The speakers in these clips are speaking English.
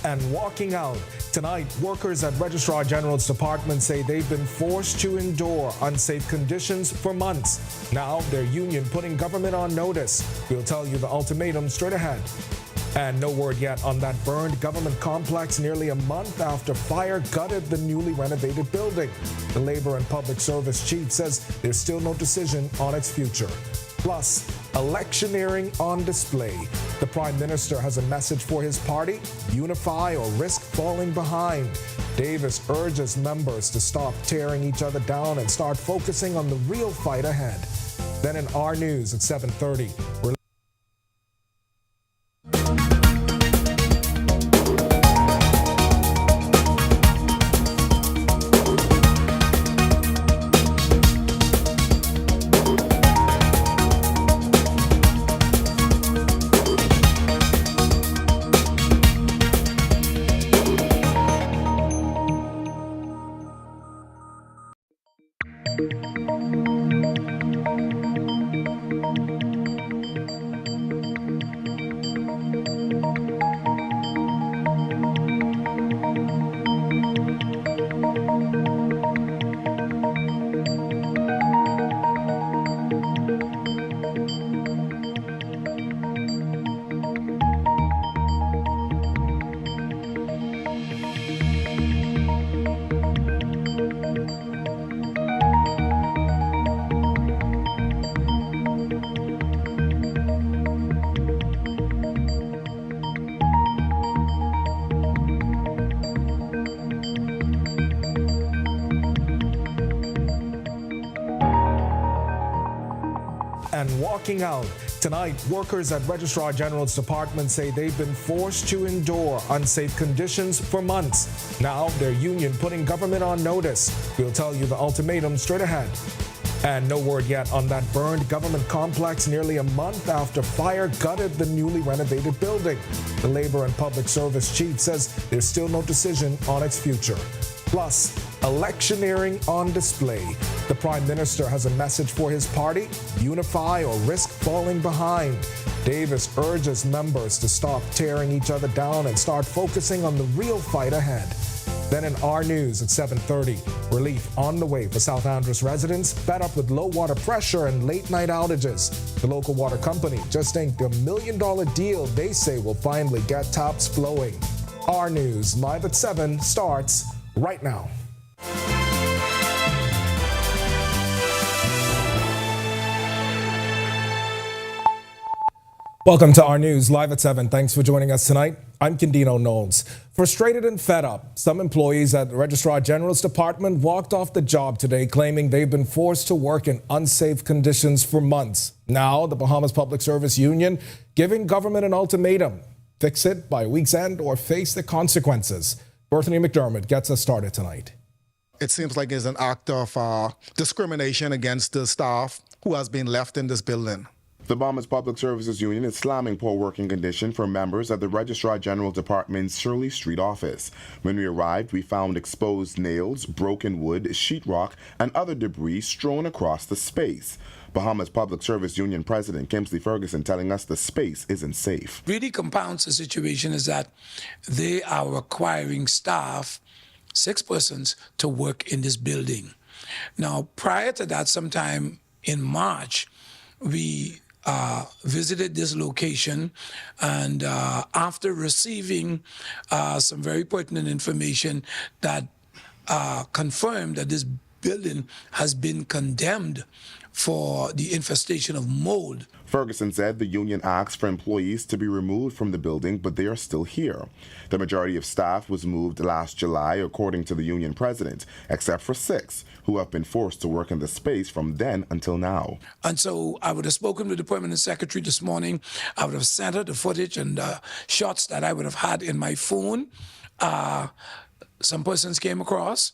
and walking out. Tonight, workers at Registrar General's Department say they've been forced to endure unsafe conditions for months. Now, their union putting government on notice. We'll tell you the ultimatum straight ahead. And no word yet on that burned government complex nearly a month after fire gutted the newly renovated building. The Labor and Public Service chief says there's still no decision on its future. Plus, electioneering on display. The Prime Minister has a message for his party: unify or risk falling behind. Davis urges members to stop tearing each other down and start focusing on the real fight ahead. Then in our news at 7:30, we're and walking out. Tonight, workers at Registrar General's Department say they've been forced to endure unsafe conditions for months. Now, their union putting government on notice. We'll tell you the ultimatum straight ahead. And no word yet on that burned government complex nearly a month after fire gutted the newly renovated building. The Labor and Public Service chief says there's still no decision on its future. Plus, electioneering on display. The Prime Minister has a message for his party: unify or risk falling behind. Davis urges members to stop tearing each other down and start focusing on the real fight ahead. Then in our news at 7:30, relief on the way for South Andros residents fed up with low water pressure and late-night outages. The local water company just inked a $1 million deal they say will finally get taps flowing. Our news live at 7 starts right now. Welcome to our news live at 7. Thanks for joining us tonight. I'm Candino Knowles. Frustrated and fed up, some employees at the Registrar General's Department walked off the job today, claiming they've been forced to work in unsafe conditions for months. Now, the Bahamas Public Service Union giving government an ultimatum: fix it by week's end or face the consequences. Berthany McDermott gets us started tonight. It seems like it's an act of discrimination against the staff who has been left in this building. The Bahamas Public Services Union is slamming poor working conditions for members at the Registrar General Department's Shirley Street office. When we arrived, we found exposed nails, broken wood, sheetrock, and other debris strewn across the space. Bahamas Public Service Union President Kingsley Ferguson telling us the space isn't safe. Really compounds the situation is that they are requiring staff, 6 persons, to work in this building. Now, prior to that, sometime in March, we visited this location, and after receiving some very pertinent information that confirmed that this building has been condemned for the infestation of mold. Ferguson said the union asked for employees to be removed from the building, but they are still here. The majority of staff was moved last July, according to the union president, except for 6 who have been forced to work in the space from then until now. And so I would have spoken with the permanent secretary this morning. I would have sent her the footage and shots that I would have had in my phone. Some persons came across.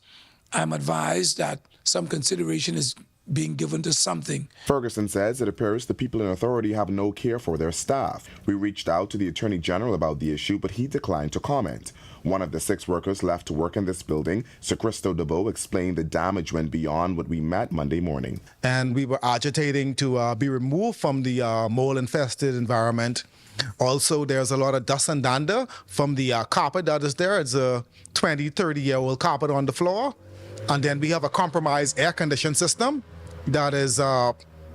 I'm advised that some consideration is being given to something. Ferguson says it appears the people in authority have no care for their staff. We reached out to the Attorney General about the issue, but he declined to comment. One of the 6 workers left to work in this building, Sir Christo DeVoe, explained the damage went beyond what we met Monday morning. And we were agitating to be removed from the mold-infested environment Also, there's a lot of dust and dander from the carpet that is there. It's a 20, 30-year-old carpet on the floor. And then we have a compromised air conditioning system that is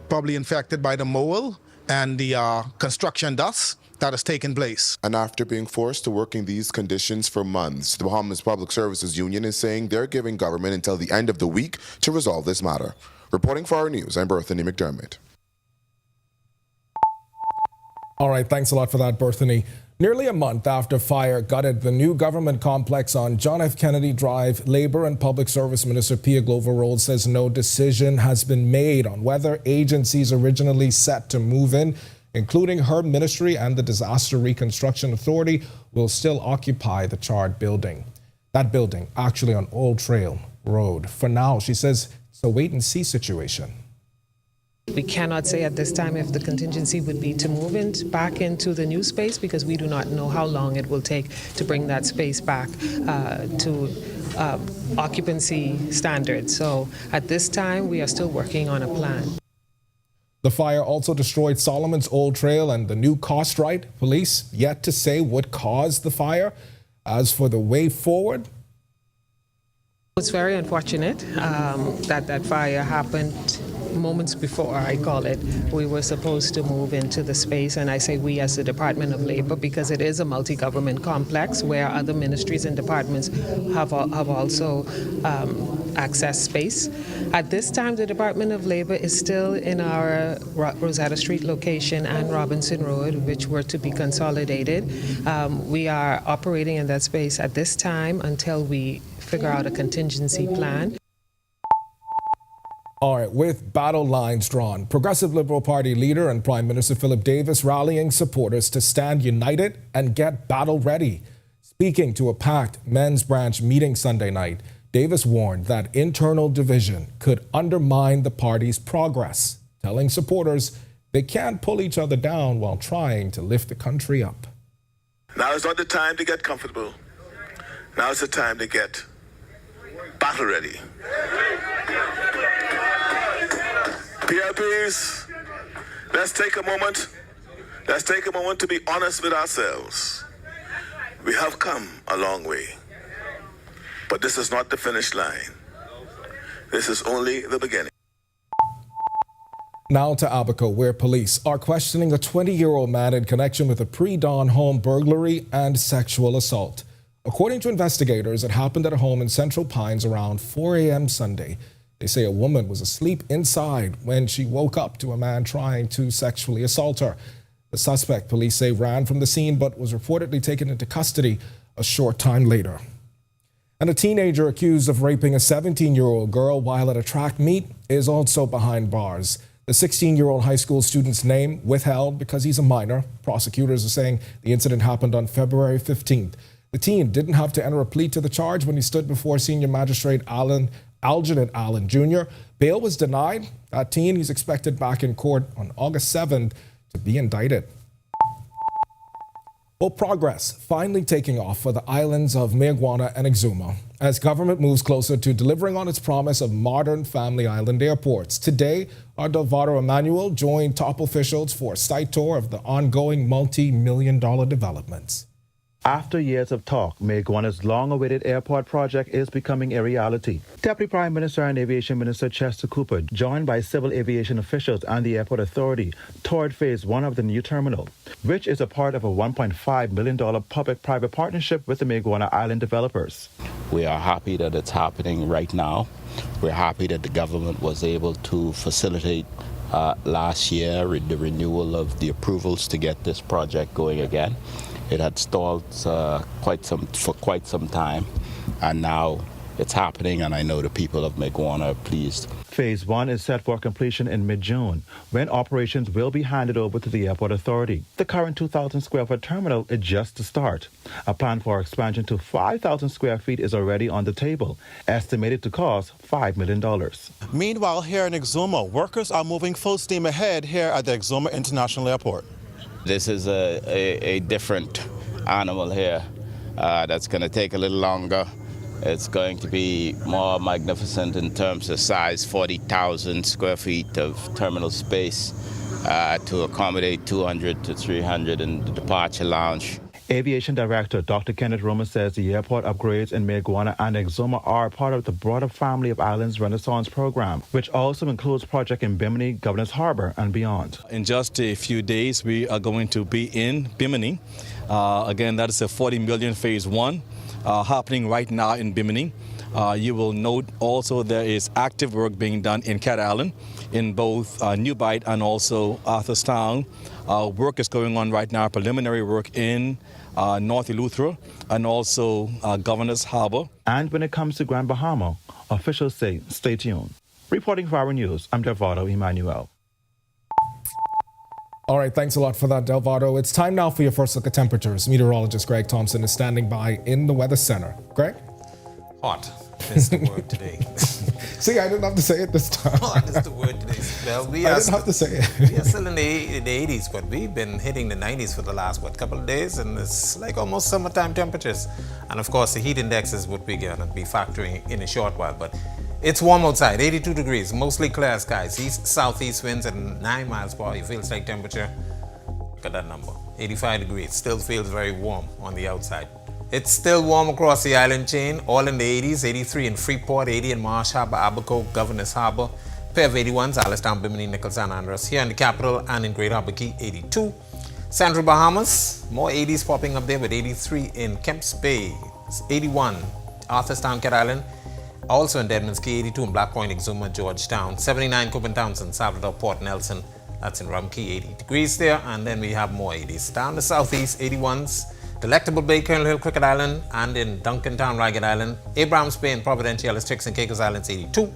probably infected by the mold and the construction dust that has taken place. And after being forced to work in these conditions for months, the Bahamas Public Services Union is saying they're giving government until the end of the week to resolve this matter. Reporting for our news, I'm Berthany McDermott. All right, thanks a lot for that, Berthany. Nearly a month after fire gutted the new government complex on John F. Kennedy Drive, Labor and Public Service Minister Pia Glover-Rhodes says no decision has been made on whether agencies originally set to move in, including her ministry and the Disaster Reconstruction Authority, will still occupy the charred building. That building actually on Old Trail Road. For now, she says it's a wait-and-see situation. We cannot say at this time if the contingency would be to move back into the new space, because we do not know how long it will take to bring that space back to occupancy standards. So at this time, we are still working on a plan. The fire also destroyed Solomon's Old Trail and the new Costrite. Police yet to say what caused the fire. As for the way forward, it's very unfortunate that that fire happened moments before, I call it. We were supposed to move into the space, and I say we as the Department of Labor because it is a multi-government complex where other ministries and departments have also accessed space. At this time, the Department of Labor is still in our Rosetta Street location and Robinson Road, which were to be consolidated. We are operating in that space at this time until we figure out a contingency plan. All right, with battle lines drawn, Progressive Liberal Party leader and Prime Minister Philip Davis rallying supporters to stand united and get battle ready. Speaking to a packed men's branch meeting Sunday night, Davis warned that internal division could undermine the party's progress, telling supporters they can't pull each other down while trying to lift the country up. Now is not the time to get comfortable. Now is the time to get battle ready. PLPs, let's take a moment. Let's take a moment to be honest with ourselves. We have come a long way, but this is not the finish line. This is only the beginning. Now to Abaco, where police are questioning a 20-year-old man in connection with a pre-dawn home burglary and sexual assault. According to investigators, it happened at a home in Central Pines around 4 a.m. Sunday. They say a woman was asleep inside when she woke up to a man trying to sexually assault her. The suspect, police say, ran from the scene but was reportedly taken into custody a short time later. And a teenager accused of raping a 17-year-old girl while at a track meet is also behind bars. The 16-year-old high school student's name withheld because he's a minor. Prosecutors are saying the incident happened on February 15th. The teen didn't have to enter a plea to the charge when he stood before Senior Magistrate Algernon Allen Jr. Bail was denied. That teen, he's expected back in court on August 7th to be indicted. Well, progress finally taking off for the islands of Mayaguana and Exuma as government moves closer to delivering on its promise of modern family island airports. Today, our Delvado Emmanuel joined top officials for a site tour of the ongoing multi-million-dollar developments. After years of talk, Mayaguana's long-awaited airport project is becoming a reality. Deputy Prime Minister and Aviation Minister Chester Cooper, joined by civil aviation officials and the Airport Authority, toured Phase 1 of the new terminal, which is a part of a $1.5 million public-private partnership with the Mayaguana Island developers. We are happy that it's happening right now. We're happy that the government was able to facilitate last year the renewal of the approvals to get this project going again. It had stalled for quite some time, and now it's happening, and I know the people of Mayaguana are pleased. Phase 1 is set for completion in mid-June, when operations will be handed over to the Airport Authority. The current 2,000 square foot terminal is just the start. A plan for expansion to 5,000 square feet is already on the table, estimated to cost $5 million. Meanwhile, here in Exuma, workers are moving full steam ahead here at the Exuma International Airport. This is a different animal here that's going to take a little longer. It's going to be more magnificent in terms of size, 40,000 square feet of terminal space. to accommodate 200 to 300 in the departure lounge. Aviation Director Dr. Kenneth Roman says the airport upgrades in Mayaguana and Exuma are part of the broader Family of Islands Renaissance program, which also includes projects in Bimini, Governor's Harbor, and beyond. In just a few days, we are going to be in Bimini. Again, that is a 40 million phase one happening right now in Bimini. You will note also there is active work being done in Cat Island, in both New Bight and also Arthurstown. Work is going on right now, preliminary work in North Eleuthera and also Governor's Harbor. And when it comes to Grand Bahama, officials say stay tuned. Reporting for our news, I'm Delvado Emmanuel. All right, thanks a lot for that, Delvado. It's time now for your first look at temperatures. Meteorologist Greg Thompson is standing by in the Weather Center. Greg? Hot is the word today. See, I didn't have to say it this time. Hot is the word today. Well, I didn't have to say it. We are still in the 80s, but we've been hitting the 90s for the last, couple of days, and it's like almost summertime temperatures. And of course, the heat index is what we're going to be factoring in a short while, but it's warm outside, 82 degrees, mostly clear skies, east-southeast winds at 9 miles per hour. It feels like temperature, look at that number, 85 degrees. Still feels very warm on the outside. It's still warm across the island chain, all in the 80s, 83 in Freeport, 80 in Marsh Harbor, Abaco, Governor's Harbor, pair of 81s, Alistown, Bimini, Nichols, and Andros. Here in the capital and in Great Harbor Key, 82. Central Bahamas, more 80s popping up there with 83 in Kemps Bay, 81, Arthurstown, Cat Island, also in Deadman's Key, 82 in Black Point, Exuma, Georgetown, 79 Copen Townsend, Salvador, Port Nelson, that's in Rum Key, 80 degrees there, and then we have more 80s. Down the southeast, 81s, Delectable Bay, Colonel Hill, Cricket Island, and in Duncantown, Ragged Island, Abrahams Bay, and Providencial, Tricks and Caicos Islands, 82.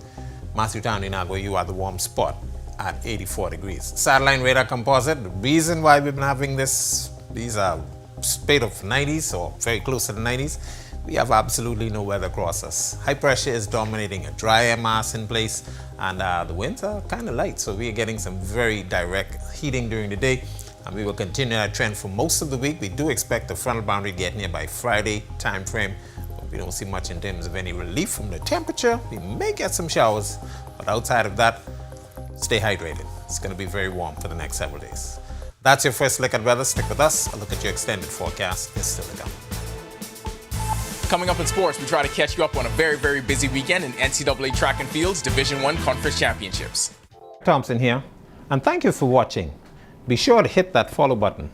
Matthewtown, Inagua, you are the warm spot at 84 degrees. Satellite radar composite, the reason why we've been having these are spate of 90s or very close to the 90s, we have absolutely no weather across us. High pressure is dominating, a dry air mass in place, and the winds are kind of light, so we are getting some very direct heating during the day, and we will continue that trend for most of the week. We do expect the frontal boundary to get near by Friday time frame, but we don't see much in terms of any relief from the temperature. We may get some showers, but outside of that, stay hydrated. It's going to be very warm for the next several days. That's your first look at weather. Stick with us. A look at your extended forecast is still to come. Coming up in sports, we try to catch you up on a very, very busy weekend in NCAA Track and Field's Division I Conference Championships. Thompson here, and thank you for watching. Be sure to hit that follow button.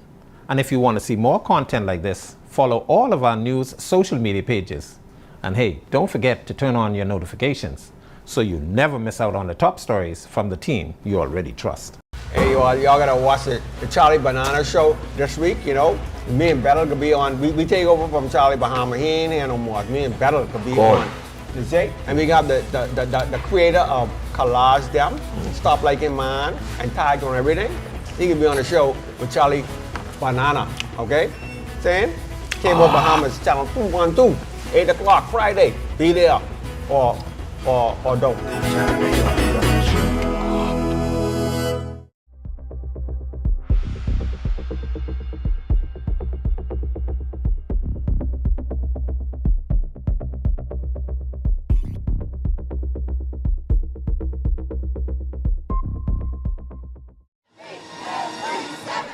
And if you want to see more content like this, follow all of our news social media pages. And hey, don't forget to turn on your notifications so you never miss out on the top stories from the team you already trust. Hey, y'all gotta watch the Charlie Banana show this week, you know. Me and Battle could be on, we take over from Charlie Bahama. He ain't here no more. Me and Battle could be on. You see? And we got the creator of Collage Them, Stop Like in Man, and Tag on Everything. He could be on the show with Charlie Banana, okay? Saying? Cable Bahamas, channel 212, 8 o'clock Friday. Be there or don't.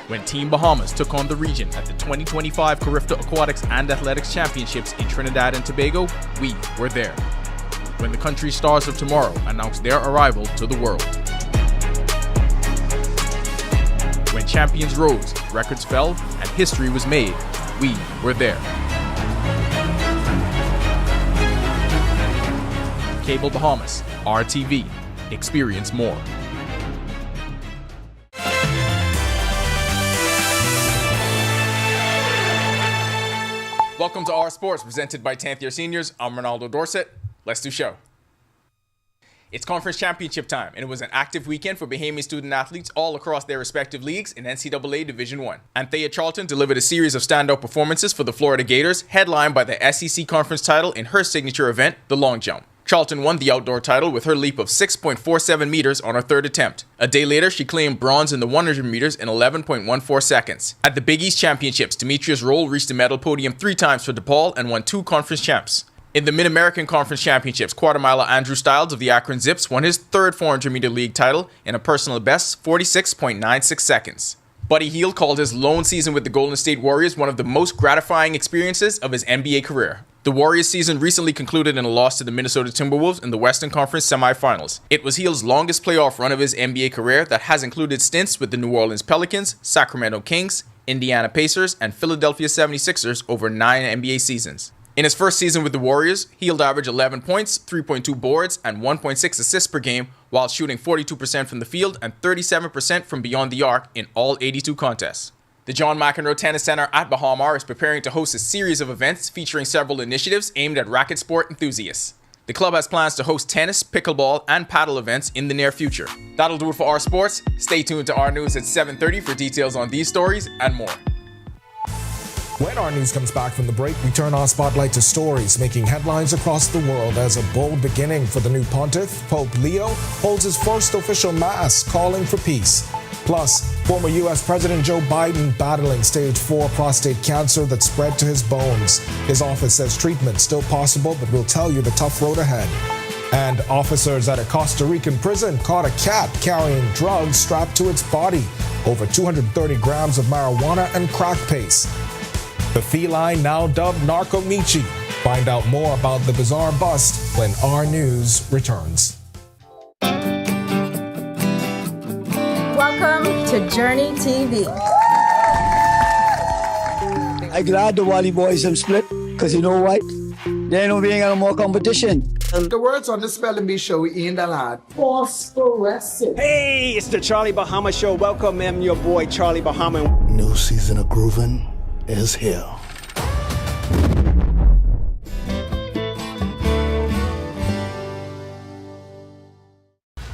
When Team Bahamas took on the region at the 2025 Carifta Aquatics and Athletics Championships in Trinidad and Tobago, we were there. When the country stars of tomorrow announced their arrival to the world. When champions rose, records fell, and history was made, we were there. Cable Bahamas, RTV, experience more. Welcome to Our Sports, presented by 10th Year Seniors. I'm Ronaldo Dorset. Let's do show. It's conference championship time, and it was an active weekend for Bahamian student athletes all across their respective leagues in NCAA Division I. Anthea Charlton delivered a series of standout performances for the Florida Gators, headlined by the SEC conference title in her signature event, the long jump. Charlton won the outdoor title with her leap of 6.47 meters on her third attempt. A day later, she claimed bronze in the 100 meters in 11.14 seconds. At the Big East Championships, Demetrius Roll reached the medal podium 3 times for DePaul and won 2 conference champs. In the Mid-American Conference Championships, quarter-miler Andrew Stiles of the Akron Zips won his third 400-meter league title in a personal best 46.96 seconds. Buddy Hield called his lone season with the Golden State Warriors one of the most gratifying experiences of his NBA career. The Warriors season recently concluded in a loss to the Minnesota Timberwolves in the Western Conference semifinals. It was Hield's longest playoff run of his NBA career that has included stints with the New Orleans Pelicans, Sacramento Kings, Indiana Pacers, and Philadelphia 76ers over 9 NBA seasons. In his first season with the Warriors, Hield averaged 11 points, 3.2 boards, and 1.6 assists per game, while shooting 42% from the field and 37% from beyond the arc in all 82 contests. The John McEnroe Tennis Center at Bahamar is preparing to host a series of events featuring several initiatives aimed at racket sport enthusiasts. The club has plans to host tennis, pickleball, and paddle events in the near future. That'll do it for our sports. Stay tuned to our news at 7:30 for details on these stories and more. When our news comes back from the break, we turn our spotlight to stories making headlines across the world as a bold beginning for the new pontiff. Pope Leo holds his first official mass calling for peace. Plus, former U.S. President Joe Biden battling stage 4 prostate cancer that spread to his bones. His office says treatment still possible, but we'll tell you the tough road ahead. And officers at a Costa Rican prison caught a cat carrying drugs strapped to its body. Over 230 grams of marijuana and crack paste. The feline now dubbed Narco Michi. Find out more about the bizarre bust when our news returns. Welcome to Journey TV. I'm glad the Wally boys have split, because you know what? There ain't no being no more competition. The words on the Spelling Bee show we ain't a lot. Phosphorescent. Hey, it's the Charlie Bahama Show. Welcome, I'm your boy Charlie Bahama. New season of groovin' is here.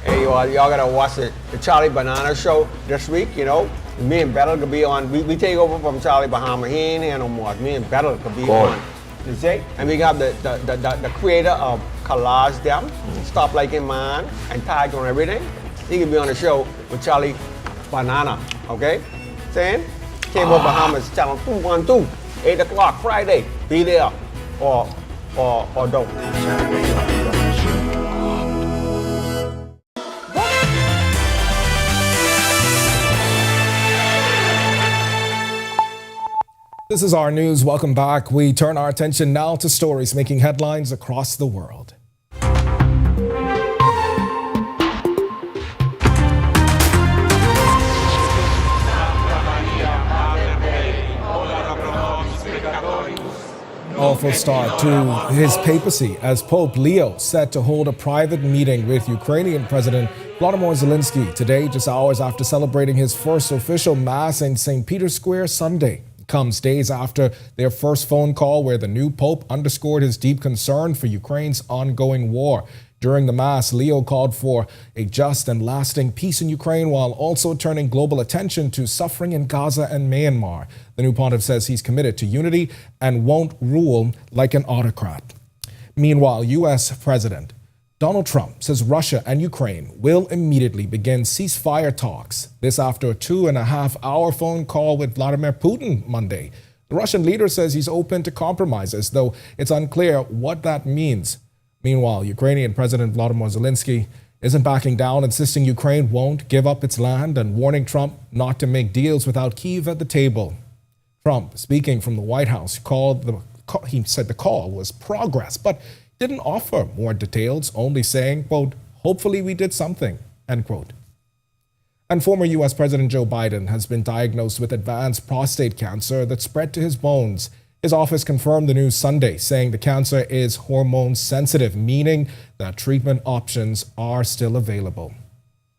Hey, y'all gotta watch the Charlie Banana Show this week, you know. Me and Battle could be on. We take over from Charlie Bahama. He ain't here no more. Me and Battle could be on. You see? And we got the creator of Collage Them, Stop Liking Man, and Tag on Everything. He could be on the show with Charlie Banana, okay? Saying? Cable Bahamas, channel 212, 8 o'clock Friday. Be there or don't. This is our news. Welcome back. We turn our attention now to stories making headlines across the world. Awful start to his papacy as Pope Leo set to hold a private meeting with Ukrainian President Volodymyr Zelensky today, just hours after celebrating his first official mass in St. Peter's Square Sunday. It comes days after their first phone call where the new pope underscored his deep concern for Ukraine's ongoing war. During the Mass, Leo called for a just and lasting peace in Ukraine while also turning global attention to suffering in Gaza and Myanmar. The new pontiff says he's committed to unity and won't rule like an autocrat. Meanwhile, U.S. President Donald Trump says Russia and Ukraine will immediately begin ceasefire talks. This after a 2.5-hour phone call with Vladimir Putin Monday. The Russian leader says he's open to compromises, though it's unclear what that means. Meanwhile, Ukrainian President Volodymyr Zelensky isn't backing down, insisting Ukraine won't give up its land and warning Trump not to make deals without Kyiv at the table. Trump, speaking from the White House, he said the call was progress, but didn't offer more details, only saying, quote, hopefully we did something, end quote. And former U.S. President Joe Biden has been diagnosed with advanced prostate cancer that spread to his bones. His office confirmed the news Sunday, saying the cancer is hormone sensitive, meaning that treatment options are still available.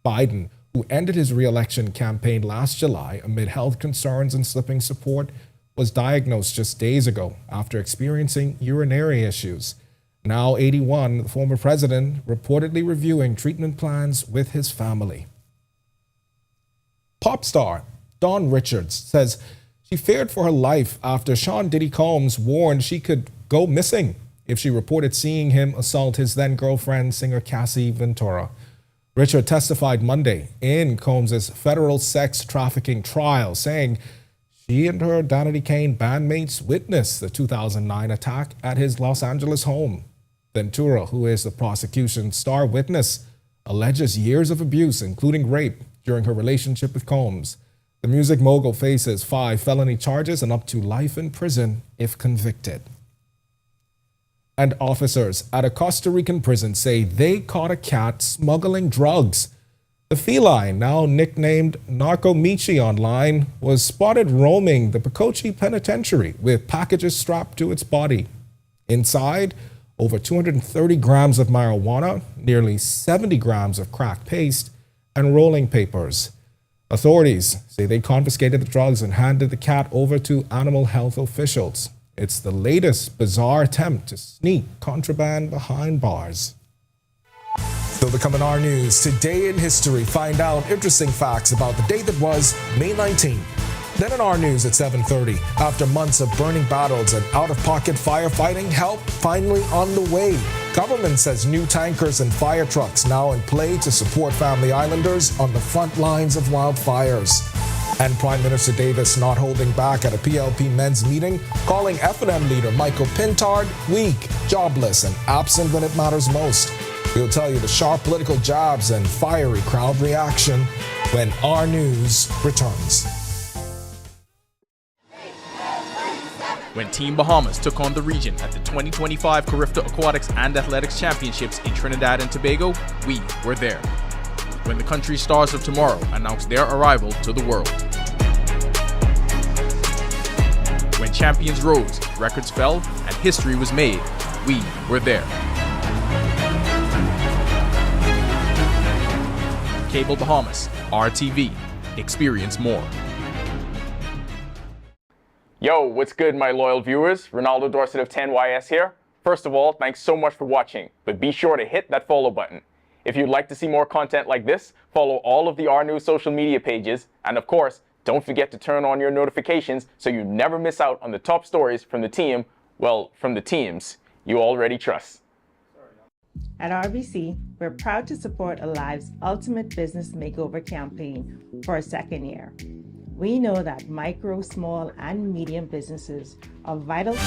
Biden, who ended his re-election campaign last July amid health concerns and slipping support, was diagnosed just days ago after experiencing urinary issues. Now 81, the former president reportedly reviewing treatment plans with his family. Pop star Dawn Richards says she feared for her life after Sean Diddy Combs warned she could go missing if she reported seeing him assault his then-girlfriend, singer Cassie Ventura. Richard testified Monday in Combs' federal sex trafficking trial, saying She and her Danity Kane bandmates witnessed the 2009 attack at his Los Angeles home. Ventura, who is the prosecution's star witness, alleges years of abuse, including rape, during her relationship with Combs. The music mogul faces 5 felony charges and up to life in prison if convicted. And officers at a Costa Rican prison say they caught a cat smuggling drugs. The feline, now nicknamed Narco Michi online, was spotted roaming the Pacochi Penitentiary with packages strapped to its body. Inside, over 230 grams of marijuana, nearly 70 grams of crack paste, and rolling papers. Authorities say they confiscated the drugs and handed the cat over to animal health officials. It's the latest bizarre attempt to sneak contraband behind bars. Still to come in our news, today in history, find out interesting facts about the day that was May 19th. Then in our news at 7:30, after months of burning battles and out-of-pocket firefighting, help finally on the way. Government says new tankers and fire trucks now in play to support family islanders on the front lines of wildfires. And Prime Minister Davis not holding back at a PLP men's meeting, calling F&M leader Michael Pintard weak, jobless, and absent when it matters most. We'll tell you the sharp political jabs and fiery crowd reaction when our news returns. When Team Bahamas took on the region at the 2025 Carifta Aquatics and Athletics Championships in Trinidad and Tobago, we were there. When the country's stars of tomorrow announced their arrival to the world. When champions rose, records fell, and history was made, we were there. Cable Bahamas, RTV, experience more. Yo, what's good, my loyal viewers? Ronaldo Dorset of 10YS here. First of all, thanks so much for watching, but be sure to hit that follow button. If you'd like to see more content like this, follow all of the R News social media pages, and of course, don't forget to turn on your notifications so you never miss out on the top stories from the team, well, from the teams you already trust. At RBC, we're proud to support Alive's Ultimate Business Makeover campaign for a second year. We know that micro, small, and medium businesses are vital.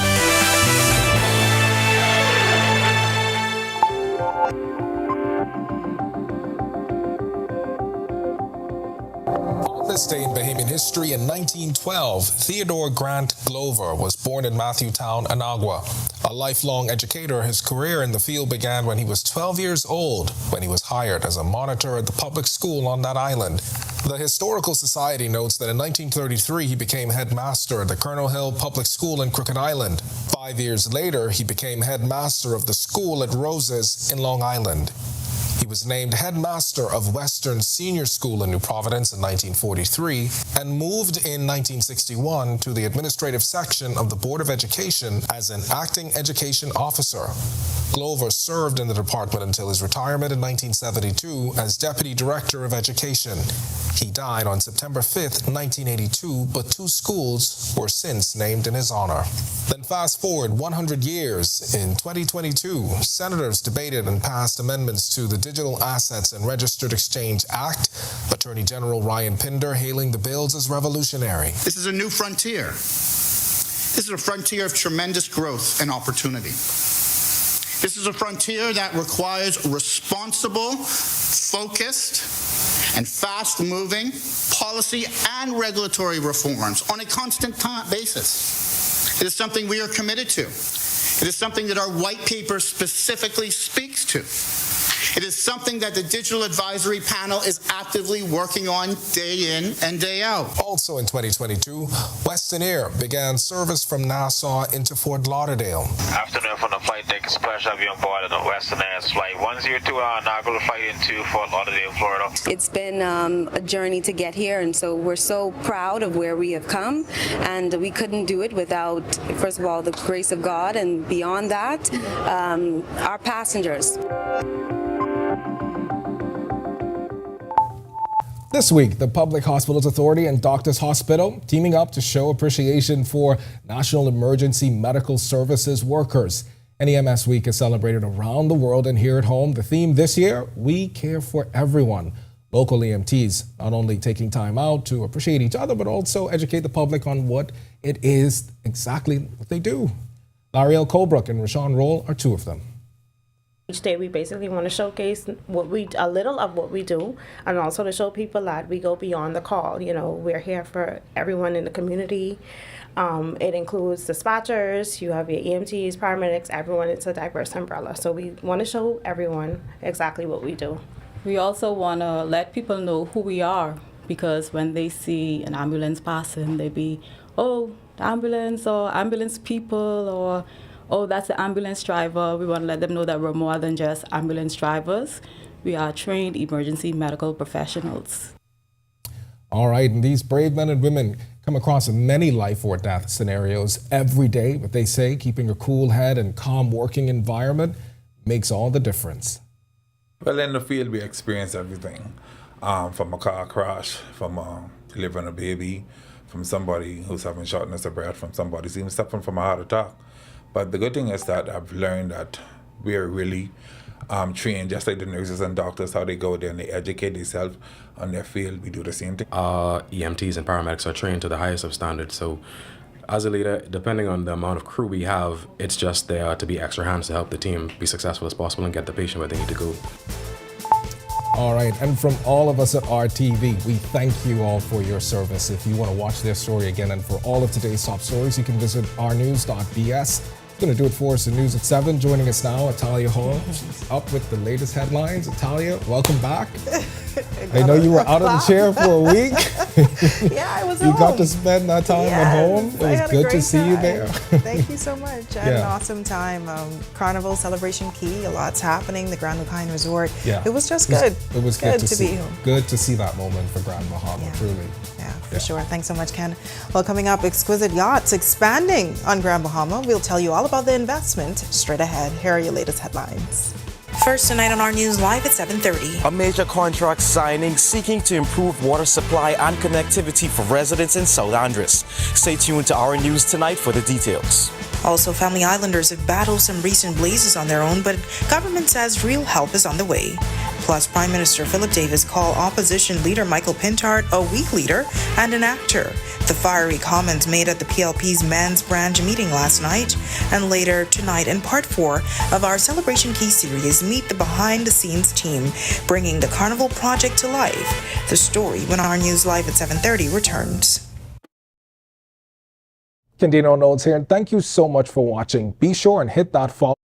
On this day in Bahamian history, in 1912, Theodore Grant Glover was born in Matthewtown, Anagua. A lifelong educator, his career in the field began when he was 12 years old, when he was hired as a monitor at the public school on that island. The Historical Society notes that in 1933 he became headmaster at the Colonel Hill Public School in Crooked Island. 5 years later, he became headmaster of the school at Roses in Long Island. He was named headmaster of Western Senior School in New Providence in 1943 and moved in 1961 to the administrative section of the Board of Education as an acting education officer. Glover served in the department until his retirement in 1972 as Deputy Director of Education. He died on September 5th, 1982, but 2 schools were since named in his honor. Then fast forward 100 years. In 2022, senators debated and passed amendments to the Digital Assets and Registered Exchange Act. Attorney General Ryan Pinder hailing the bills as revolutionary. This is a new frontier. This is a frontier of tremendous growth and opportunity. This is a frontier that requires responsible, focused, and fast-moving policy and regulatory reforms on a constant basis. It is something we are committed to. It is something that our white paper specifically speaks to. It is something that the Digital Advisory Panel is actively working on day in and day out. Also in 2022, Western Air began service from Nassau into Fort Lauderdale. Afternoon from the flight deck, splash of you on board on Western Air's flight 102 inaugural flight into Fort Lauderdale, Florida. It's been a journey to get here, and so we're so proud of where we have come, and we couldn't do it without, first of all, the grace of God, and beyond that, our passengers. This week, the Public Hospitals Authority and Doctors Hospital teaming up to show appreciation for National Emergency Medical Services workers. NEMS Week is celebrated around the world, and here at home, the theme this year, We Care for Everyone. Local EMTs not only taking time out to appreciate each other, but also educate the public on what it is exactly what they do. L'Ariel Colebrook and Rashawn Roll are two of them. Each day we basically want to showcase a little of what we do, and also to show people that we go beyond the call. You know, we're here for everyone in the community. It includes dispatchers, you have your EMTs, paramedics, everyone. It's a diverse umbrella. So we want to show everyone exactly what we do. We also want to let people know who we are, because when they see an ambulance passing, they be, oh, the ambulance, or ambulance people, or oh, that's the ambulance driver. We want to let them know that we're more than just ambulance drivers. We are trained emergency medical professionals. All right, and these brave men and women come across many life or death scenarios every day, but they say keeping a cool head and calm working environment makes all the difference. Well, in the field, we experience everything, from a car crash, from delivering a baby, from somebody who's having shortness of breath, from somebody who's even suffering from a heart attack. But the good thing is that I've learned that we're really trained, just like the nurses and doctors, how they go there and they educate themselves on their field. We do the same thing. EMTs and paramedics are trained to the highest of standards. So as a leader, depending on the amount of crew we have, it's just there to be extra hands to help the team be successful as possible and get the patient where they need to go. All right, and from all of us at RTV, we thank you all for your service. If you want to watch their story again and for all of today's top stories, you can visit rnews.bs. Going to do it for us in News at 7. Joining us now, Atalia Hall. She's up with the latest headlines. Atalia, welcome back. I know you were out of the chair for a week. Yeah, I was You home. got to spend that time at home. It was good to see you there. Thank you so much. I had an awesome time. Carnival Celebration Key, a lot's happening. The Grand Lukine Resort. Yeah. It was just good. It was good to be see. home. Good to see that moment for Grand Bahama, truly. For sure. Thanks so much, Ken. Well, coming up, exquisite yachts expanding on Grand Bahama. We'll tell you all about the investment straight ahead. Here are your latest headlines. First tonight on our news live at 7:30. A major contract signing seeking to improve water supply and connectivity for residents in South Andros. Stay tuned to our news tonight for the details. Also, Family Islanders have battled some recent blazes on their own, but government says real help is on the way. Plus, Prime Minister Philip Davis called opposition leader Michael Pintard a weak leader and an actor. The fiery comments made at the PLP's men's branch meeting last night. And later tonight, in part 4 of our Celebration Key series, meet the behind-the-scenes team bringing the Carnival project to life. The story when our news live at 7:30 returns. Candino Notes here, and thank you so much for watching. Be sure and hit that follow.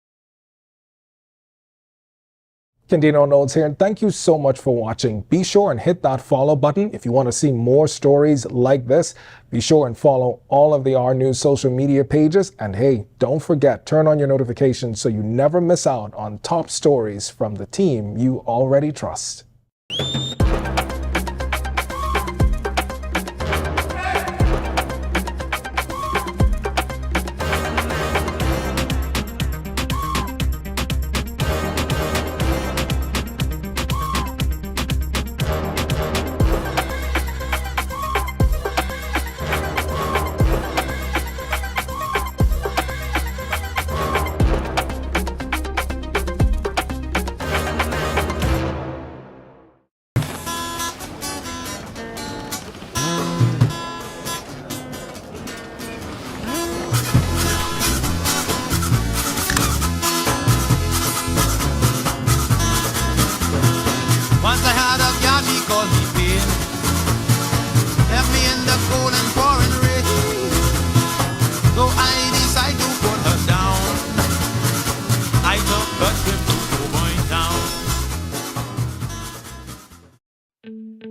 Candino Notes here, and thank you so much for watching. Be sure and hit that follow button if you want to see more stories like this. Be sure and follow all of the R News social media pages. And hey, don't forget, turn on your notifications so you never miss out on top stories from the team you already trust. Once I had a gal, she called me pain. Left me in the cold and pouring rain. So I decided to put her down. I took a trip to Boyne Town.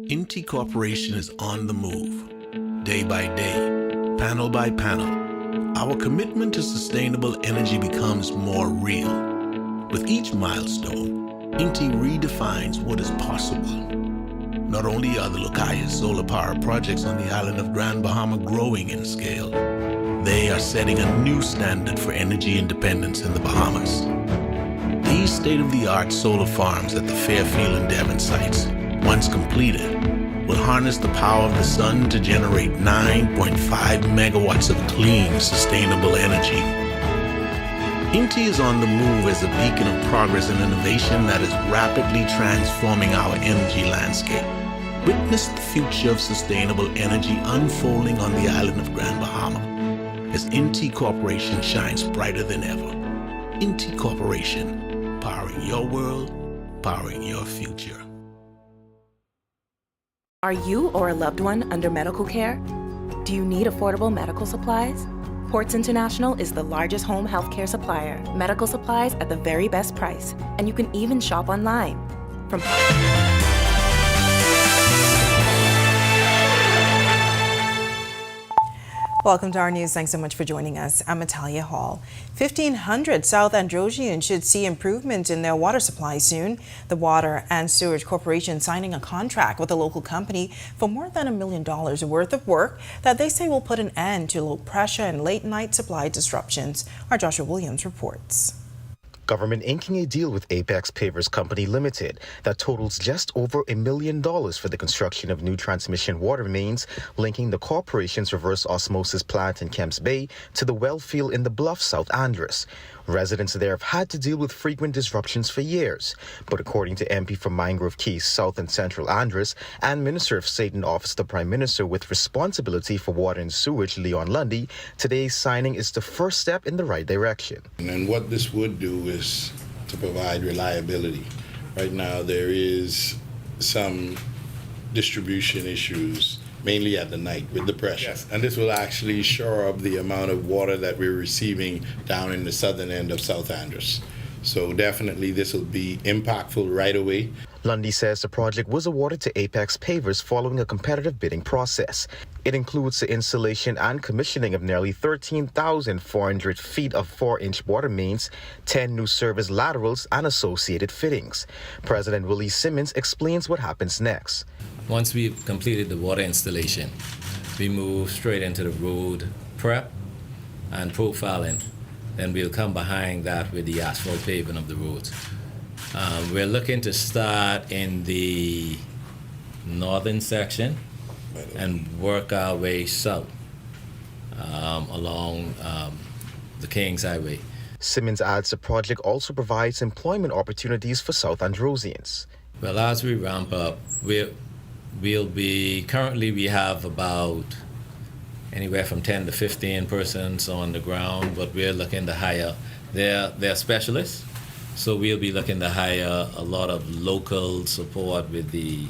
Inti Corporation is on the move, day by day, panel by panel. Our commitment to sustainable energy becomes more real. With each milestone, Inti redefines what is possible. Not only are the Lucaya solar power projects on the island of Grand Bahama growing in scale, they are setting a new standard for energy independence in the Bahamas. These state-of-the-art solar farms at the Fairfield and Devon sites, once completed, will harness the power of the sun to generate 9.5 megawatts of clean, sustainable energy. INTI is on the move as a beacon of progress and innovation that is rapidly transforming our energy landscape. Witness the future of sustainable energy unfolding on the island of Grand Bahama as INTI Corporation shines brighter than ever. INTI Corporation, powering your world, powering your future. Are you or a loved one under medical care? Do you need affordable medical supplies? Ports International is the largest home healthcare supplier. Medical supplies at the very best price. And you can even shop online. From Welcome to our news. Thanks so much for joining us. I'm Natalia Hall. 1,500 South Androsians should see improvement in their water supply soon. The Water and Sewage Corporation signing a contract with a local company for more than $1 million worth of work that they say will put an end to low pressure and late night supply disruptions. Our Joshua Williams reports. Government inking a deal with Apex Pavers Company Limited that totals just over $1 million for the construction of new transmission water mains linking the corporation's reverse osmosis plant in Kemps Bay to the well field in the Bluff, South Andros. Residents there have had to deal with frequent disruptions for years. But according to MP from Mangrove Keys, South and Central Andros, and Minister of State in Office of the Prime Minister with responsibility for water and sewage, Leon Lundy, today's signing is the first step in the right direction. And what this would do is to provide reliability. Right now there is some distribution issues, mainly at the night with the pressure. Yes. And this will actually shore up the amount of water that we're receiving down in the southern end of South Andros. So definitely this will be impactful right away. Lundy says the project was awarded to Apex Pavers following a competitive bidding process. It includes the installation and commissioning of nearly 13,400 feet of 4-inch water mains, 10 new service laterals, and associated fittings. President Willie Simmons explains what happens next. Once we've completed the water installation, we move straight into the road prep and profiling. Then we'll come behind that with the asphalt paving of the roads. We're looking to start in the northern section and work our way south along the Kings Highway. Simmons adds the project also provides employment opportunities for South Androsians. Well, as we ramp up, currently we have about anywhere from 10 to 15 persons on the ground, but we're looking to hire, they're specialists, so we'll be looking to hire a lot of local support with the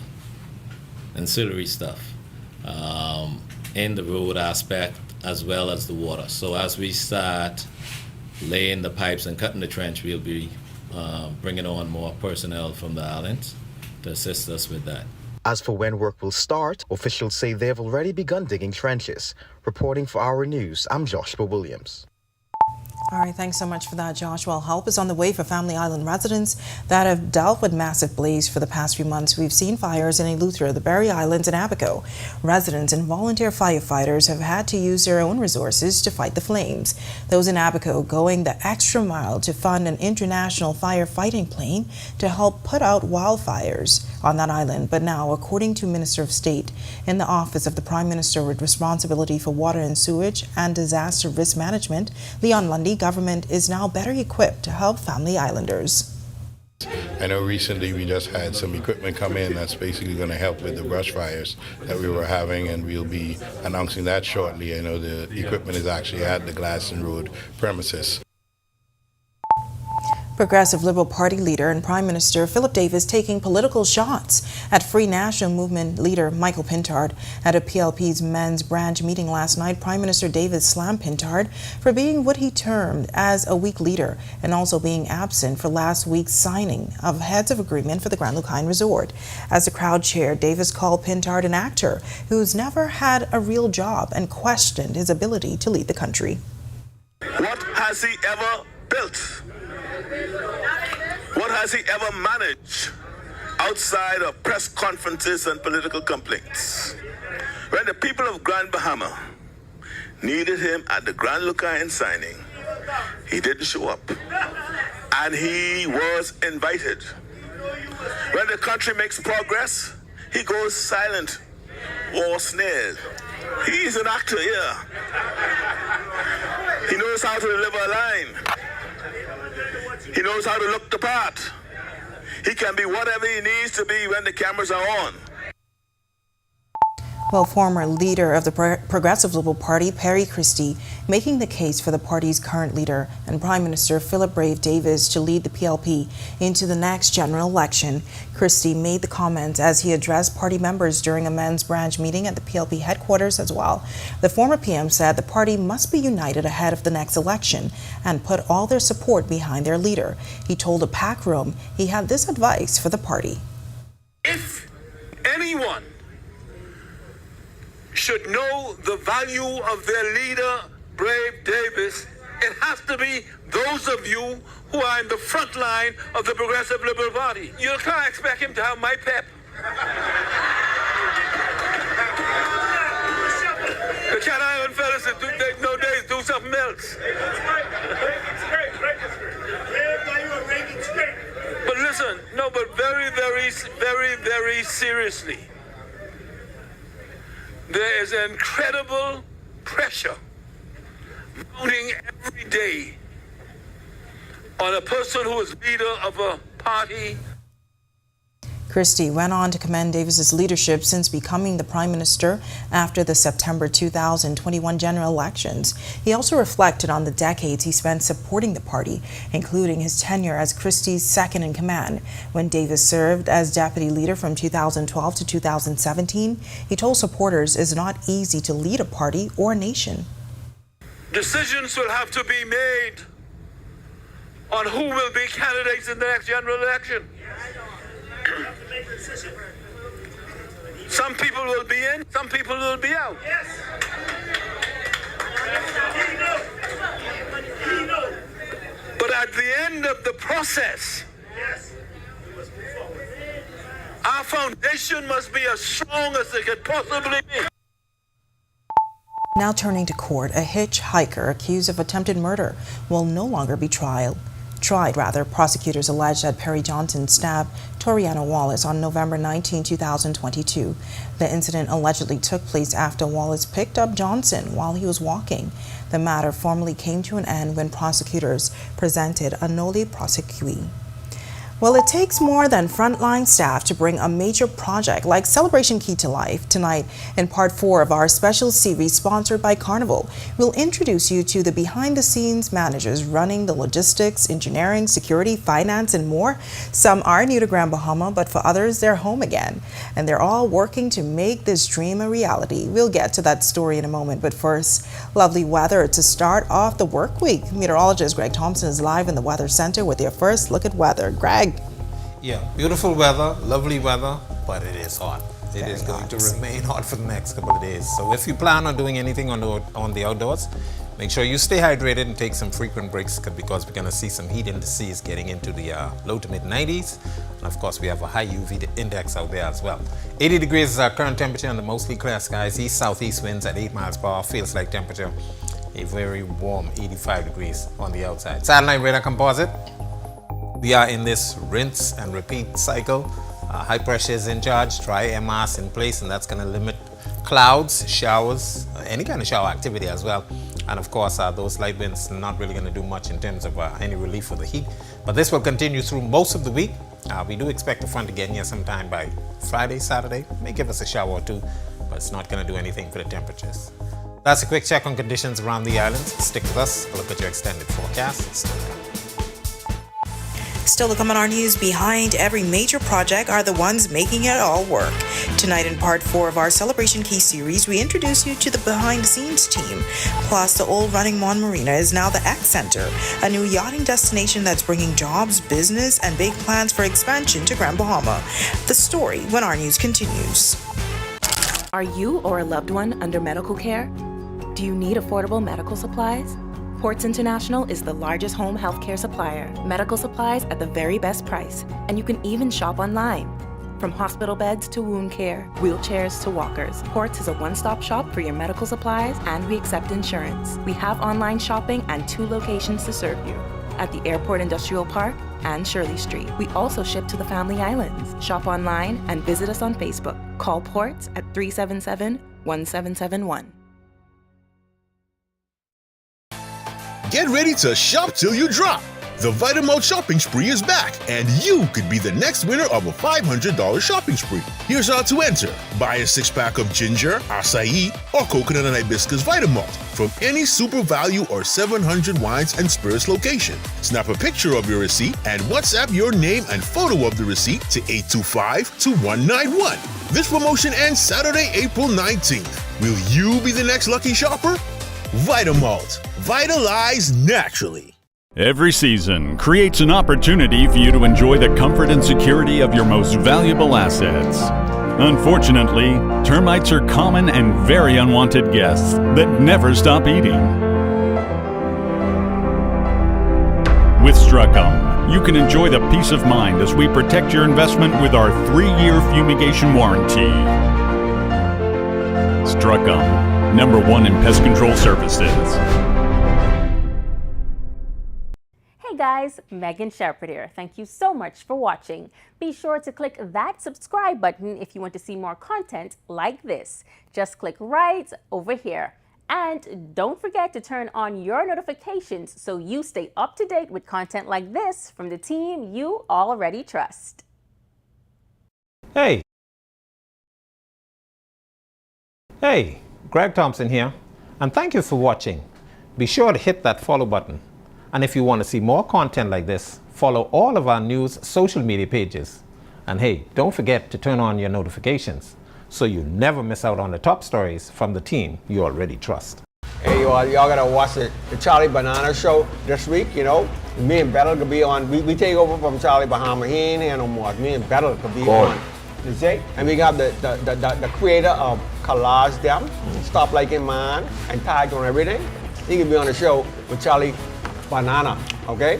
ancillary stuff in the road aspect as well as the water. So as we start laying the pipes and cutting the trench, we'll be bringing on more personnel from the islands to assist us with that. As for when work will start, officials say they have already begun digging trenches. Reporting for Our News, I'm Joshua Williams. All right, thanks so much for that, Josh. Well, help is on the way for Family Island residents that have dealt with massive blaze for the past few months. We've seen fires in Eleuthera, the Berry Islands, and Abaco. Residents and volunteer firefighters have had to use their own resources to fight the flames. Those in Abaco going the extra mile to fund an international firefighting plane to help put out wildfires on that island. But now, according to Minister of State in the Office of the Prime Minister with responsibility for water and sewage and disaster risk management, Leon Lundy, government is now better equipped to help Family Islanders. I know recently we just had some equipment come in that's basically going to help with the brush fires that we were having, and we'll be announcing that shortly. I know the equipment is actually at the Gladstone Road premises. Progressive Liberal Party leader and Prime Minister Philip Davis taking political shots at Free National Movement leader Michael Pintard. At a PLP's men's branch meeting last night, Prime Minister Davis slammed Pintard for being what he termed as a weak leader and also being absent for last week's signing of heads of agreement for the Grand Lucine Resort. As the crowd cheered, Davis called Pintard an actor who's never had a real job and questioned his ability to lead the country. What has he ever built? What has he ever managed outside of press conferences and political complaints? When the people of Grand Bahama needed him at the Grand Lucine signing, he didn't show up. And he was invited. When the country makes progress, he goes silent or snared. He's an actor here. He knows how to deliver a line. He knows how to look the part. He can be whatever he needs to be when the cameras are on. Well, former leader of the Progressive Liberal Party, Perry Christie, making the case for the party's current leader and Prime Minister Philip Brave Davis to lead the PLP into the next general election. Christie made the comments as he addressed party members during a men's branch meeting at the PLP headquarters as well. The former PM said the party must be united ahead of the next election and put all their support behind their leader. He told a packed room he had this advice for the party. If anyone should know the value of their leader, Brave Davis, it has to be those of you who are in the front line of the Progressive Liberal Party. You can't expect him to have my pep. The Cat Island fellas nowadays do something else. But listen, no, but very seriously. There is incredible pressure mounting every day on a person who is leader of a party. Christie went on to commend Davis's leadership since becoming the Prime Minister after the September 2021 general elections. He also reflected on the decades he spent supporting the party, including his tenure as Christie's second-in-command. When Davis served as deputy leader from 2012 to 2017, he told supporters it's not easy to lead a party or a nation. Decisions will have to be made on who will be candidates in the next general election. Some people will be in, some people will be out. But at the end of the process, our foundation must be as strong as it could possibly be. Now turning to court, a hitchhiker accused of attempted murder will no longer be tried. Prosecutors allege that Perry Johnson stabbed Toriana Wallace on November 19, 2022. The incident allegedly took place after Wallace picked up Johnson while he was walking. The matter formally came to an end when prosecutors presented a nolle prosequi. Well, it takes more than frontline staff to bring a major project like Celebration Key to life. Tonight, in part 4 of our special series sponsored by Carnival, we'll introduce you to the behind-the-scenes managers running the logistics, engineering, security, finance, and more. Some are new to Grand Bahama, but for others, they're home again. And they're all working to make this dream a reality. We'll get to that story in a moment, but first, lovely weather to start off the work week. Meteorologist Greg Thompson is live in the Weather Center with your first look at weather. Greg. Yeah, beautiful weather, lovely weather, but it is hot. It is going to remain hot for the next couple of days. So if you plan on doing anything on the outdoors, make sure you stay hydrated and take some frequent breaks because we're going to see some heat indices getting into the low to mid 90s. And of course, we have a high UV index out there as well. 80 degrees is our current temperature under mostly clear skies. East-southeast winds at 8 miles per hour. Feels like temperature a very warm 85 degrees on the outside. Satellite radar composite. We are in this rinse and repeat cycle. High pressure is in charge, dry air mass in place, and that's going to limit clouds, showers, any kind of shower activity as well. And of course, those light winds not really going to do much in terms of any relief for the heat. But this will continue through most of the week. We do expect the front to get here sometime by Friday, Saturday. May give us a shower or two, but it's not going to do anything for the temperatures. That's a quick check on conditions around the islands. Stick with us. A look at your extended forecast. It's still coming. Still to come on our news, behind every major project are the ones making it all work. Tonight in part 4 of our Celebration Key series, we introduce you to the behind-the-scenes team. Plus, the old Running Mon Marina is now the X Center, a new yachting destination that's bringing jobs, business, and big plans for expansion to Grand Bahama. The story when our news continues. Are you or a loved one under medical care? Do you need affordable medical supplies? Ports International is the largest home healthcare supplier. Medical supplies at the very best price. And you can even shop online. From hospital beds to wound care, wheelchairs to walkers, Ports is a one-stop shop for your medical supplies, and we accept insurance. We have online shopping and 2 locations to serve you. At the Airport Industrial Park and Shirley Street. We also ship to the Family Islands. Shop online and visit us on Facebook. Call Ports at 377-1771. Get ready to shop till you drop The Vitamalt shopping spree is back, and you could be the next winner of a $500 shopping spree. Here's how to enter. Buy a 6-pack of ginger, acai, or coconut and hibiscus Vitamalt from any Super Value or 700 Wines and Spirits location. Snap a picture of your receipt and WhatsApp your name and photo of the receipt to 825-2191. This promotion ends Saturday, April 19th. Will you be the next lucky shopper? Vitamalt. Vitalize naturally. Every season creates an opportunity for you to enjoy the comfort and security of your most valuable assets. Unfortunately, termites are common and very unwanted guests that never stop eating. With Strucum, you can enjoy the peace of mind as we protect your investment with our 3-year fumigation warranty. Strucum, #1 in pest control services. Hey guys, Megan Shepherd here. Thank you so much for watching. Be sure to click that subscribe button if you want to see more content like this. Just click right over here. And don't forget to turn on your notifications so you stay up to date with content like this from the team you already trust. Hey, Greg Thompson here, and thank you for watching. Be sure to hit that follow button. And if you want to see more content like this, follow all of our news social media pages. And hey, don't forget to turn on your notifications so you never miss out on the top stories from the team you already trust. Hey, y'all gotta watch the Charlie Banana show this week, you know. Me and Battle could be on, we take over from Charlie Bahama. He ain't here no more. Me and Battle could be on. You see? And we got the creator of Collage Them, Stop Like in Man, and Tag on Everything. He could be on the show with Charlie Banana, okay?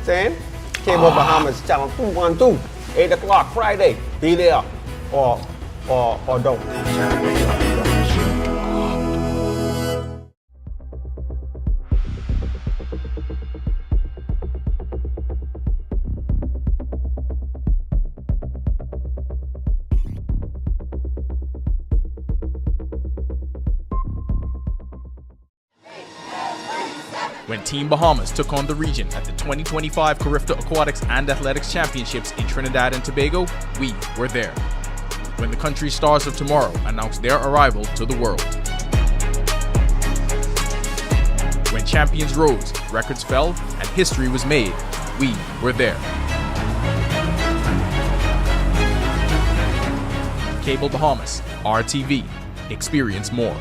Saying? Cable Bahamas, channel 212, 8 o'clock Friday. Be there or don't. When Team Bahamas took on the region at the 2025 Carifta Aquatics and Athletics Championships in Trinidad and Tobago, we were there. When the country stars of tomorrow announced their arrival to the world. When champions rose, records fell, and history was made, we were there. Cable Bahamas, RTV, experience more.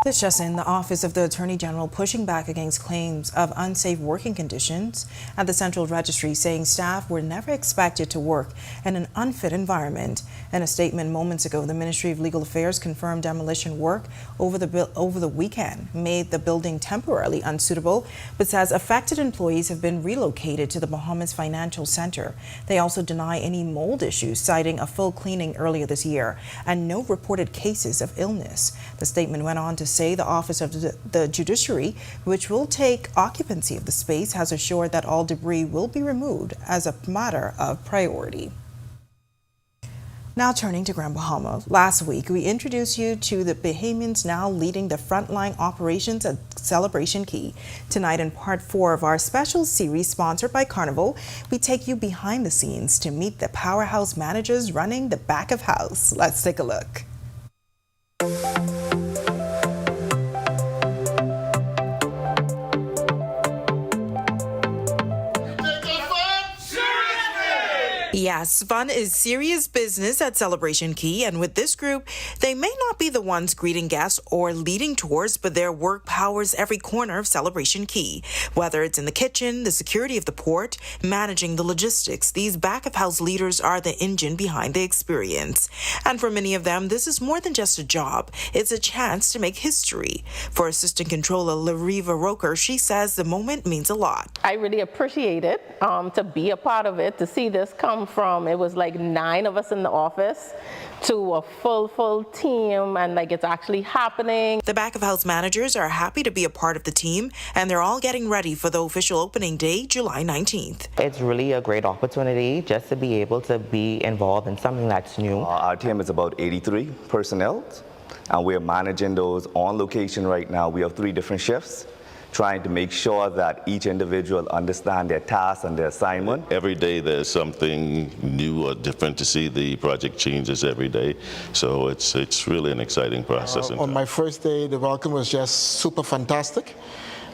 This just in, the Office of the Attorney General pushing back against claims of unsafe working conditions at the Central Registry, saying staff were never expected to work in an unfit environment. In a statement moments ago, the Ministry of Legal Affairs confirmed demolition work over the weekend made the building temporarily unsuitable, but says affected employees have been relocated to the Bahamas Financial Center. They also deny any mold issues, citing a full cleaning earlier this year and no reported cases of illness. The statement went on to say the Office of the Judiciary, which will take occupancy of the space, has assured that all debris will be removed as a matter of priority. Now turning to Grand Bahama. Last week, we introduced you to the Bahamians now leading the frontline operations at Celebration Key. Tonight, in part 4 of our special series sponsored by Carnival, we take you behind the scenes to meet the powerhouse managers running the back of house. Let's take a look. Yes, fun is serious business at Celebration Key, and with this group, they may not be the ones greeting guests or leading tours, but their work powers every corner of Celebration Key. Whether it's in the kitchen, the security of the port, managing the logistics, these back-of-house leaders are the engine behind the experience. And for many of them, this is more than just a job. It's a chance to make history. For Assistant Controller Lariva Roker, she says the moment means a lot. I really appreciate it, to be a part of it, to see this come from from, it was like 9 of us in the office to a full team, and like it's actually happening. The back of house managers are happy to be a part of the team, and they're all getting ready for the official opening day, July 19th. It's really a great opportunity just to be able to be involved in something that's new. Our team is about 83 personnel, and we're managing those on location right now. We have 3 different shifts, trying to make sure that each individual understand their tasks and their assignment. Every day there's something new or different to see. The project changes every day, so it's really an exciting process. On my first day, the welcome was just super fantastic.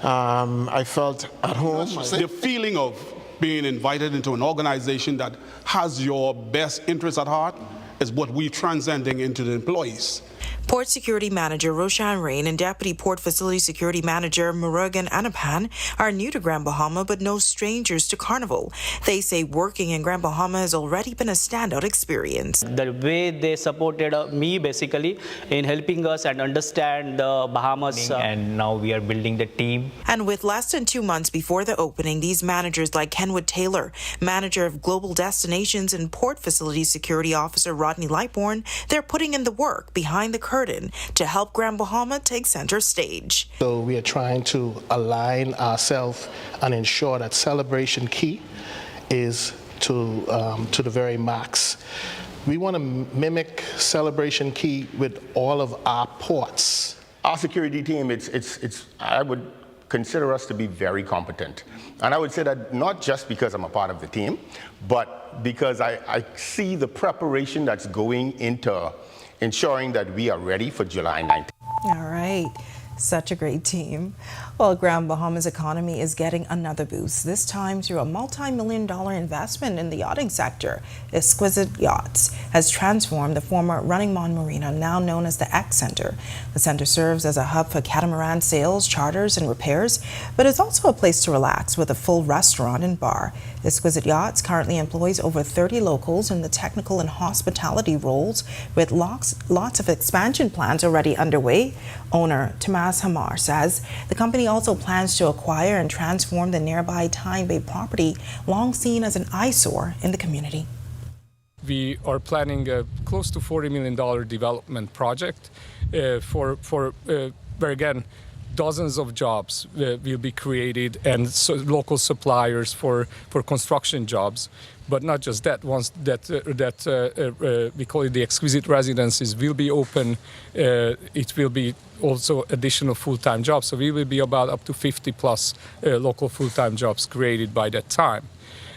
I felt at home. The feeling of being invited into an organization that has your best interests at heart is what we're transcending into the employees. Port Security Manager Roshan Rain and Deputy Port Facility Security Manager Murugan Anapan are new to Grand Bahama but no strangers to Carnival. They say working in Grand Bahama has already been a standout experience. The way they supported me basically in helping us and understand the Bahamas. And now we are building the team. And with less than 2 months before the opening, these managers like Kenwood Taylor, Manager of Global Destinations, and Port Facility Security Officer Rodney Lightbourne, they're putting in the work behind the curtain to help Grand Bahama take center stage. So we are trying to align ourselves and ensure that Celebration Key is to the very max. We want to mimic Celebration Key with all of our ports. Our security team, I would consider us to be very competent. And I would say that not just because I'm a part of the team, but because I see the preparation that's going into ensuring that we are ready for July 19th. All right. Such a great team. Well, Grand Bahama's economy is getting another boost, this time through a multi-million-dollar investment in the yachting sector. Exquisite Yachts has transformed the former Running Man Marina, now known as the X Center. The center serves as a hub for catamaran sales, charters, and repairs, but it's also a place to relax with a full restaurant and bar. Exquisite Yachts currently employs over 30 locals in the technical and hospitality roles, with lots of expansion plans already underway. Owner Tomas Hamar says the company also plans to acquire and transform the nearby Tyne Bay property, long seen as an eyesore in the community. We are planning a close to $40 million development project where again, dozens of jobs will be created and local suppliers for construction jobs. But not just that, once we call it the exquisite residences will be open, it will be also additional full-time jobs. So we will be about up to 50 plus local full-time jobs created by that time.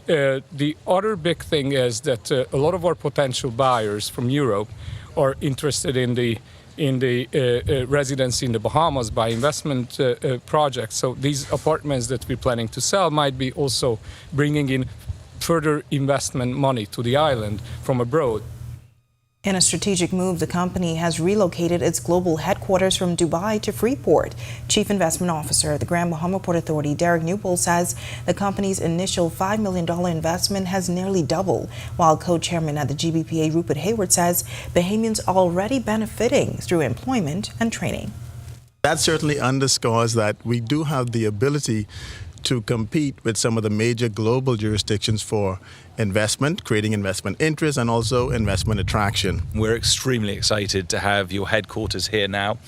The other big thing is that a lot of our potential buyers from Europe are interested in the residency in the Bahamas by investment projects. So these apartments that we're planning to sell might be also bringing in further investment money to the island from abroad. In a strategic move, the company has relocated its global headquarters from Dubai to Freeport. Chief Investment Officer at the Grand Bahama Port Authority, Derek Newbold, says the company's initial $5 million investment has nearly doubled, while co-chairman at the GBPA, Rupert Hayward, says Bahamians are already benefiting through employment and training. That certainly underscores that we do have the ability to compete with some of the major global jurisdictions for investment, creating investment interest and also investment attraction. We're extremely excited to have your headquarters here now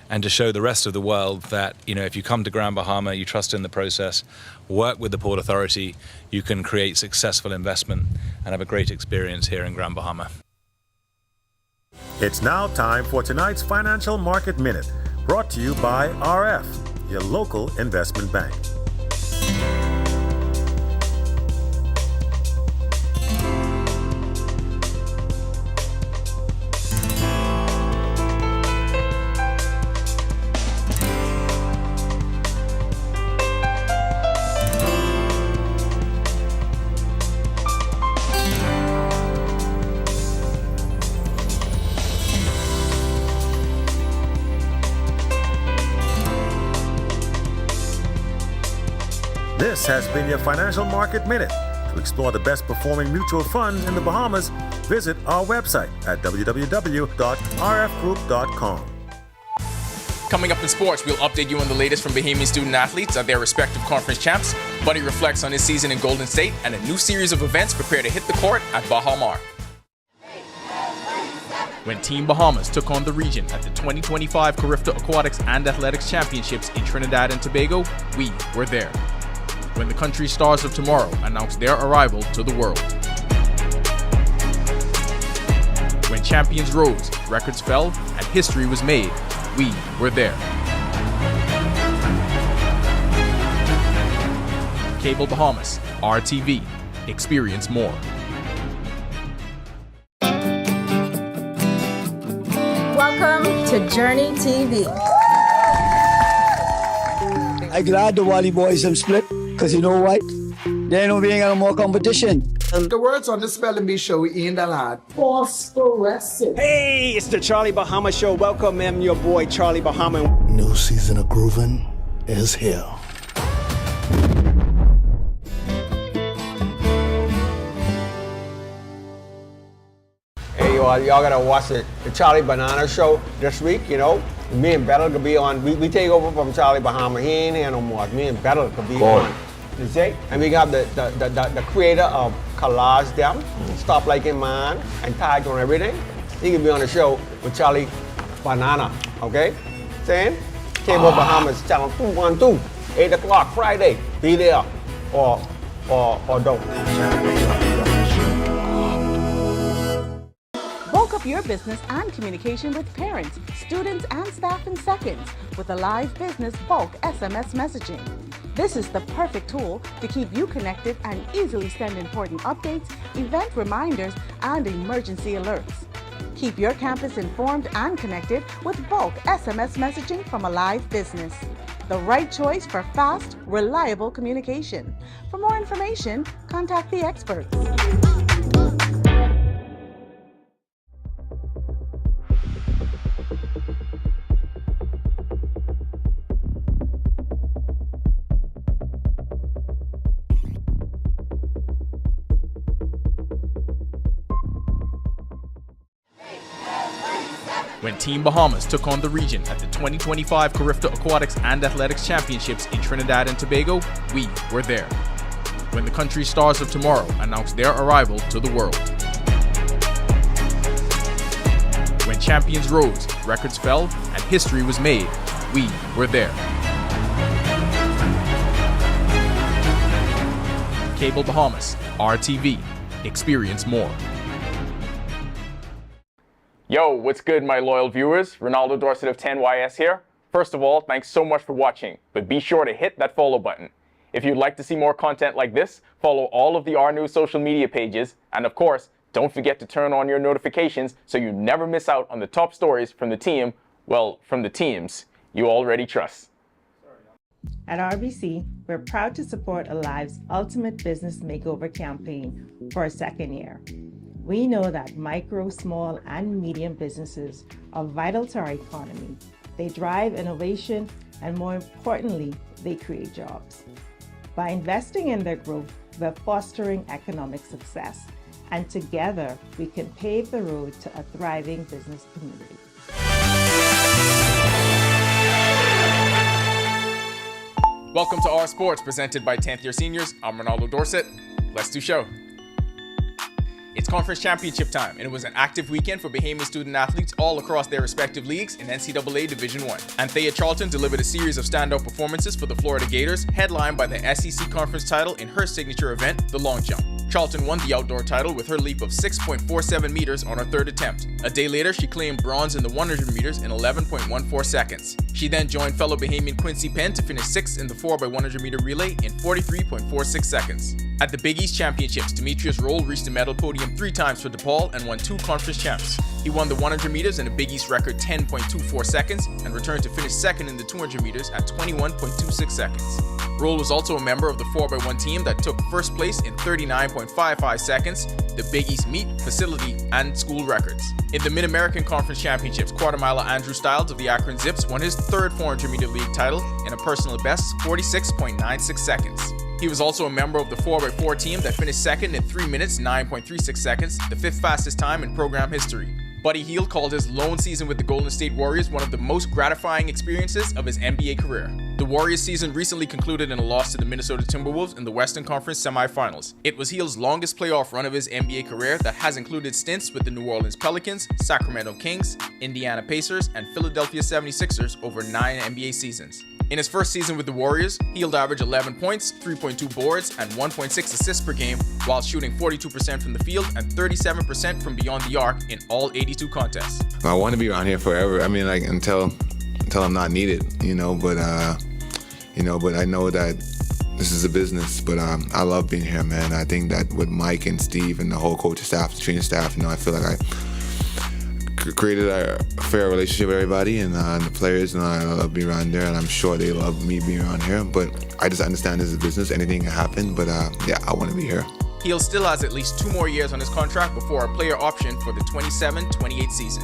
and to show the rest of the world that, if you come to Grand Bahama, you trust in the process, work with the Port Authority, you can create successful investment and have a great experience here in Grand Bahama. It's now time for tonight's Financial Market Minute, brought to you by RF, your local investment bank. This has been your Financial Market Minute. To explore the best performing mutual funds in the Bahamas, visit our website at www.rfgroup.com. Coming up in sports, we'll update you on the latest from Bahamian student athletes at their respective conference champs. Buddy reflects on his season in Golden State, and a new series of events prepare to hit the court at Baha Mar. When Team Bahamas took on the region at the 2025 Carifta Aquatics and Athletics Championships in Trinidad and Tobago, we were there. When the country's stars of tomorrow announced their arrival to the world. When champions rose, records fell, and history was made, we were there. Cable Bahamas, RTV, experience more. Welcome to Journey TV. I'm glad the Wally boys have split, because you know what? There ain't being no more competition. The words on the Spelling Bee show in the lad. Phosphorescent. Hey, it's the Charlie Bahama Show. Welcome, I'm your boy Charlie Bahama. New season of groovin' is here. Hey, y'all gotta watch the Charlie Banana Show this week, you know. Me and Battle could be on. We take over from Charlie Bahama. He ain't here no more. Me and Battle could be on. You see? And we got the creator of Collage Them, Stop Liking Man, and Tag on Everything. He can be on the show with Charlie Banana, okay? Saying? Cable Bahamas, channel 212, 8 o'clock Friday. Be there or don't. Bulk up your business and communication with parents, students, and staff in seconds with a live business bulk SMS messaging. This is the perfect tool to keep you connected and easily send important updates, event reminders, and emergency alerts. Keep your campus informed and connected with bulk SMS messaging from a live business. The right choice for fast, reliable communication. For more information, contact the experts. When Team Bahamas took on the region at the 2025 Carifta Aquatics and Athletics Championships in Trinidad and Tobago, we were there. When the country's stars of tomorrow announced their arrival to the world. When champions rose, records fell, and history was made, we were there. Cable Bahamas, RTV, experience more. Yo, what's good, my loyal viewers? Ronaldo Dorset of 10YS here. First of all, thanks so much for watching, but be sure to hit that follow button. If you'd like to see more content like this, follow all of the R News social media pages, and of course, don't forget to turn on your notifications so you never miss out on the top stories from the team, well, from the teams you already trust. At RBC, we're proud to support Alive's Ultimate Business Makeover campaign for a second year. We know that micro, small, and medium businesses are vital to our economy. They drive innovation, and more importantly, they create jobs. By investing in their growth, we're fostering economic success, and together we can pave the road to a thriving business community. Welcome to Our Sports, presented by 10th Year Seniors. I'm Ronaldo Dorset. Let's do show. It's conference championship time, and it was an active weekend for Bahamian student athletes all across their respective leagues in NCAA Division I. Anthea Charlton delivered a series of standout performances for the Florida Gators, headlined by the SEC conference title in her signature event, the long jump. Charlton won the outdoor title with her leap of 6.47 meters on her third attempt. A day later, she claimed bronze in the 100 meters in 11.14 seconds. She then joined fellow Bahamian Quincy Penn to finish 6th in the 4x100 meter relay in 43.46 seconds. At the Big East Championships, Demetrius Roll reached the medal podium 3 times for DePaul and won 2 conference champs. He won the 100 meters in a Big East record 10.24 seconds and returned to finish 2nd in the 200 meters at 21.26 seconds. Roll was also a member of the 4x1 team that took first place in 39.55 seconds, the Big East meet, facility, and school records. In the Mid-American Conference Championships, quarter miler Andrew Stiles of the Akron Zips won his 3rd 400 meter league title in a personal best 46.96 seconds. He was also a member of the 4x4 team that finished 2nd in 3 minutes 9.36 seconds, the 5th fastest time in program history. Buddy Hield called his lone season with the Golden State Warriors one of the most gratifying experiences of his NBA career. The Warriors season recently concluded in a loss to the Minnesota Timberwolves in the Western Conference semifinals. It was Hield's longest playoff run of his NBA career that has included stints with the New Orleans Pelicans, Sacramento Kings, Indiana Pacers, and Philadelphia 76ers over 9 NBA seasons. In his first season with the Warriors, Hield averaged 11 points, 3.2 boards, and 1.6 assists per game, while shooting 42% from the field and 37% from beyond the arc in all 82 contests. I want to be around here forever. I mean, like until I'm not needed, but I know that this is a business. But I love being here, man. I think that with Mike and Steve and the whole coaching staff, the training staff, I feel like I created a fair relationship with everybody and the players, and I love being around there, and I'm sure they love me being around here. But I just understand this is a business, anything can happen, but yeah, I want to be here. Hield still has at least 2 more years on his contract before a player option for the 27-28 season.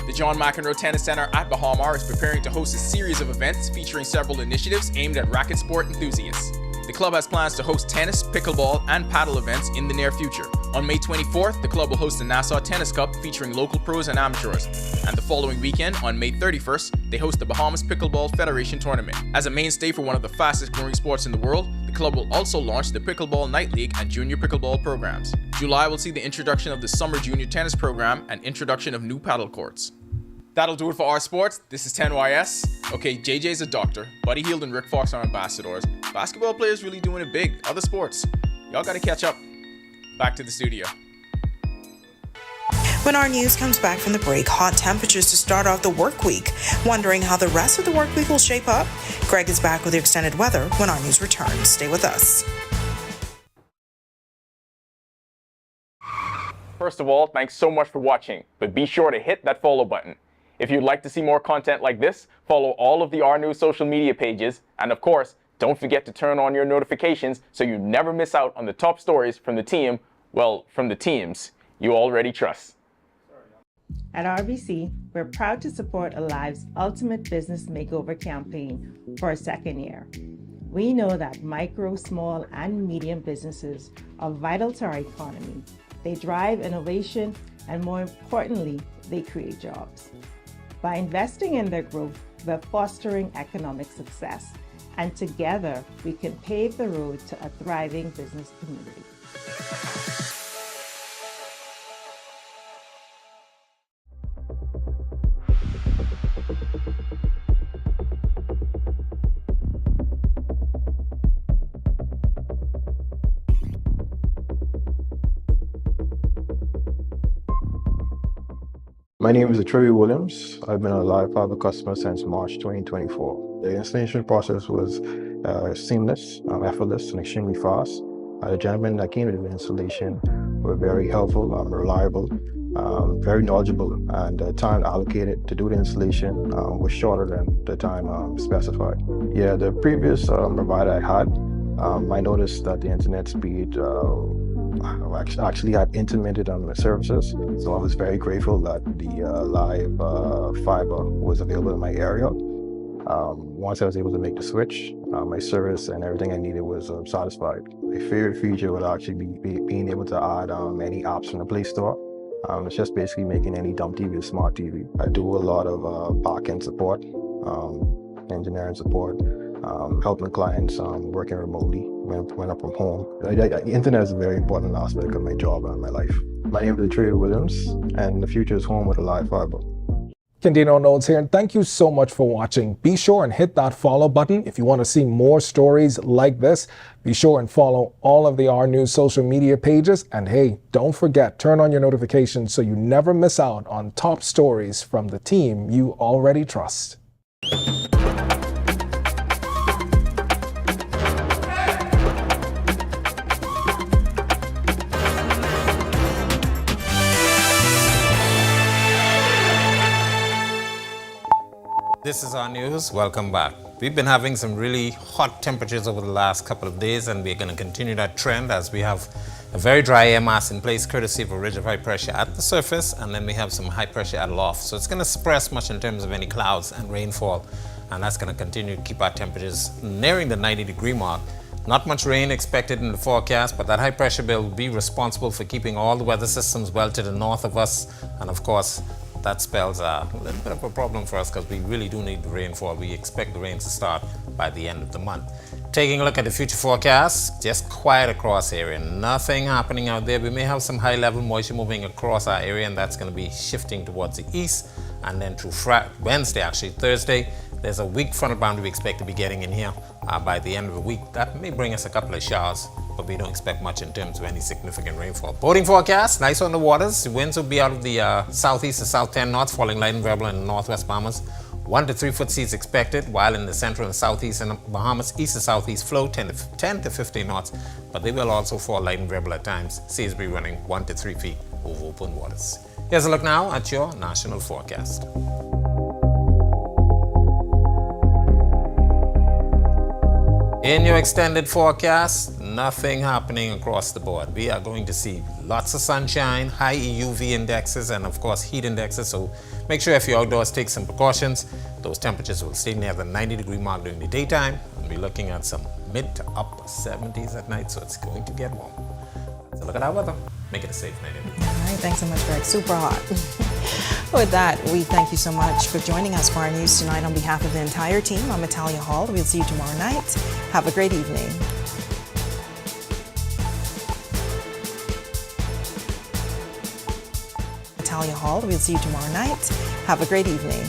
The John McEnroe Tennis Center at Bahama is preparing to host a series of events featuring several initiatives aimed at racket sport enthusiasts. The club has plans to host tennis, pickleball, and paddle events in the near future. On May 24th, the club will host the Nassau Tennis Cup featuring local pros and amateurs. And the following weekend, on May 31st, they host the Bahamas Pickleball Federation Tournament. As a mainstay for one of the fastest growing sports in the world, the club will also launch the Pickleball Night League and Junior Pickleball programs. July will see the introduction of the Summer Junior Tennis program and introduction of new paddle courts. That'll do it for our sports. This is 10YS. Okay, JJ's a doctor. Buddy Hield and Rick Fox are ambassadors. Basketball players really doing it big. Other sports, y'all gotta catch up. Back to the studio. When our news comes back from the break, hot temperatures to start off the work week. Wondering how the rest of the work week will shape up? Greg is back with your extended weather when our news returns. Stay with us. First of all, thanks so much for watching, but be sure to hit that follow button. If you'd like to see more content like this, follow all of the R News social media pages, and of course, don't forget to turn on your notifications so you never miss out on the top stories from the team, from the teams you already trust. At RBC, we're proud to support Alive's Ultimate Business Makeover campaign for a second year. We know that micro, small, and medium businesses are vital to our economy. They drive innovation, and more importantly, they create jobs. By investing in their growth, we're fostering economic success, and together we can pave the road to a thriving business community. My name is Trevi Williams. I've been a Wildfire customer since March 2024. The installation process was seamless, effortless, and extremely fast. The gentlemen that came to the installation were very helpful, reliable, very knowledgeable, and the time allocated to do the installation was shorter than the time specified. Yeah, the previous provider I had, I noticed that the internet speed actually had intermittent services, so I was very grateful that the live fiber was available in my area. Once I was able to make the switch, my service and everything I needed was satisfied. My favorite feature would actually be being able to add any apps from the Play Store. It's just basically making any dumb TV a smart TV. I do a lot of back-end support, engineering support, helping clients working remotely when I'm from home. The internet is a very important aspect of my job and my life. My name is Trey Williams, and the future is home with a live fiber. Candino Notes here, and thank you so much for watching. Be sure and hit that follow button if you want to see more stories like this. Be sure and follow all of the R News social media pages. And hey, don't forget, turn on your notifications so you never miss out on top stories from the team you already trust. This is our news. Welcome back. We've been having some really hot temperatures over the last couple of days, and we're going to continue that trend as we have a very dry air mass in place courtesy of a ridge of high pressure at the surface, and then we have some high pressure at aloft. So it's going to suppress much in terms of any clouds and rainfall, and that's going to continue to keep our temperatures nearing the 90-degree mark. Not much rain expected in the forecast, but that high pressure belt will be responsible for keeping all the weather systems well to the north of us, and of course that spells a little bit of a problem for us because we really do need the rainfall. We expect the rain to start by the end of the month. Taking a look at the future forecast, just quiet across area. Nothing happening out there. We may have some high-level moisture moving across our area, and that's going to be shifting towards the east. And then through Wednesday, actually Thursday, there's a weak frontal boundary we expect to be getting in here by the end of the week. That may bring us a couple of showers, but we don't expect much in terms of any significant rainfall. Boating forecast, nice on the waters. The winds will be out of the southeast to south 10 knots, falling light and variable in the northwest Bahamas. 1 to 3 foot seas expected, while in the central and southeast and Bahamas, east to southeast flow 10 to 15 knots, but they will also fall light and variable at times. Seas will be running 1 to 3 feet over open waters. Here's a look now at your national forecast. In your extended forecast, nothing happening across the board. We are going to see lots of sunshine, high UV indexes, and of course heat indexes. So make sure if you're outdoors, take some precautions. Those temperatures will stay near the 90-degree mark during the daytime. We'll be looking at some mid to upper 70s at night, so it's going to get warm. So look at our weather. Make it a safe night. All right, thanks so much, Greg. Super hot. With that, we thank you so much for joining us for our news tonight. On behalf of the entire team, I'm Natalia Hall. We'll see you tomorrow night. Have a great evening. Natalia Hall. We'll see you tomorrow night. Have a great evening.